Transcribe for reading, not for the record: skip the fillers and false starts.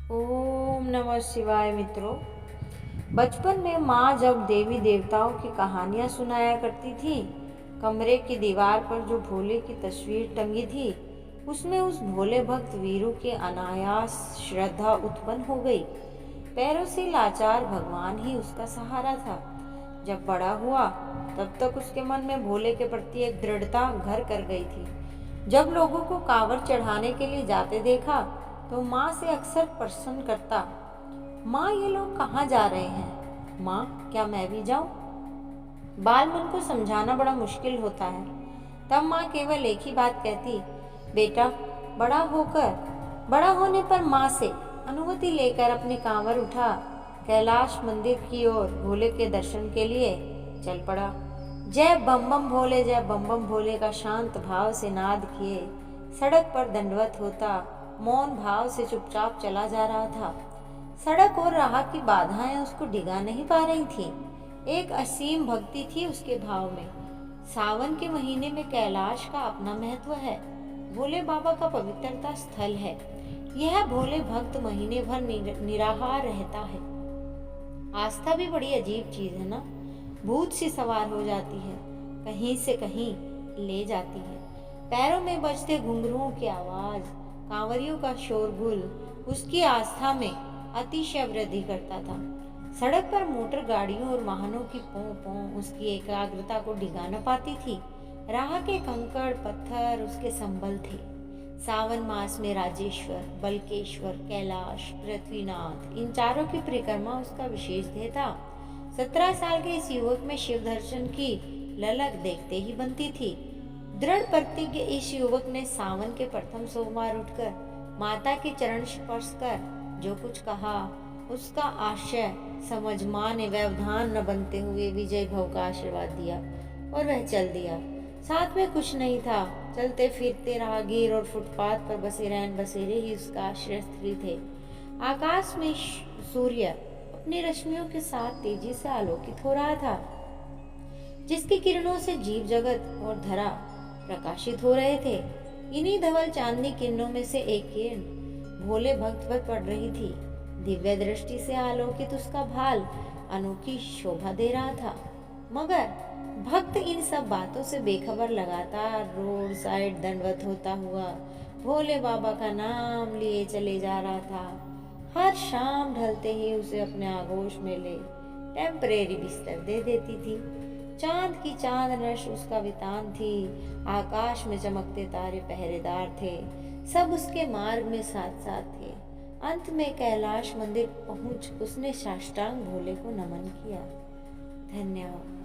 ओम नमः शिवाय। मित्रों, बचपन में माँ जब देवी देवताओं की कहानियाँ सुनाया करती थी, कमरे की दीवार पर जो भोले की तस्वीर टंगी थी, उसमें उस भोले भक्त वीरू के अनायास श्रद्धा उत्पन्न हो गई। पैरों से लाचार भगवान ही उसका सहारा था। जब बड़ा हुआ, तब तक उसके मन में भोले के प्रति एक दृढ़ता घर कर गई थी। जब लोगों को कांवड़ चढ़ाने के लिए जाते देखा, तो माँ से अक्सर प्रश्न करता, माँ ये लोग कहाँ जा रहे हैं? माँ, क्या मैं भी जाऊं? बाल मन को समझाना बड़ा मुश्किल होता है। तब माँ केवल एक ही बात कहती, बेटा, बड़ा होने पर माँ से अनुमति लेकर अपनी कांवर उठा कैलाश मंदिर की ओर भोले के दर्शन के लिए चल पड़ा। जय बम बम भोले का शांत भाव से नाद किए सड़क पर दंडवत होता मौन भाव से चुपचाप चला जा रहा था। सड़क और राह की बाधाएं उसको डिगा नहीं पा रही थीं। एक असीम भक्ति थी उसके भाव में। सावन के महीने में कैलाश का अपना महत्व है। भोले बाबा का पवित्रता स्थल है। यह भोले भक्त महीने भर निराहार रहता है। आस्था भी बड़ी अजीब चीज है ना। भूत सी सवार हो जाती है, कहीं से कहीं ले जाती है। पैरों में बजते घुंघरुओं की आवाज, कांवरियों का शोरगुल उसकी आस्था में अतिशय वृद्धि करता था। सड़क पर मोटर गाड़ियों और वाहनों की पों पों उसकी एकाग्रता को डिगा न पाती थी। राह के कंकड़ पत्थर उसके संबल थे। सावन मास में राजेश्वर, बल्केश्वर, कैलाश, पृथ्वीनाथ, इन चारों की परिक्रमा उसका विशेष ध्येय था। 17 साल के इस युवक में शिव दर्शन की ललक देखते ही बनती थी। दृढ़ प्रतिज्ञ इस युवक ने सावन के प्रथम सोमवार उठकर माता के चरण स्पर्श कर जो कुछ कहा, उसका आशय समझ माँ ने व्यवधान न बनते हुए विजय भव का आशीर्वाद दिया और वह चल दिया। साथ में कुछ नहीं था। चलते फिरते राहगीर और फुटपाथ पर बसे रैन बसेरे ही उसका आश्रय स्थली थे। आकाश में सूर्य अपनी रश्मियों के साथ तेजी से आलोकित हो रहा था, जिसकी किरणों से जीव जगत और धरा प्रकाशित हो रहे थे। इन्हीं धवल चांदनी किरणों में से एक किरण भोले भक्त पर पड़ रही थी। दिव्य दृष्टि से आलोकित उसका भाल अनोखी शोभा दे रहा था। मगर भक्त इन सब बातों से बेखबर लगातार रोड साइड दंडवत होता हुआ भोले बाबा का नाम लिए चले जा रहा था। हर शाम ढलते ही उसे अपने आगोश में ले टेम्परेरी बिस्तर दे देती थी। चांद की चांद नश उसका वितान थी। आकाश में चमकते तारे पहरेदार थे। सब उसके मार्ग में साथ साथ थे। अंत में कैलाश मंदिर पहुंच उसने साष्टांग भोले को नमन किया। धन्यवाद।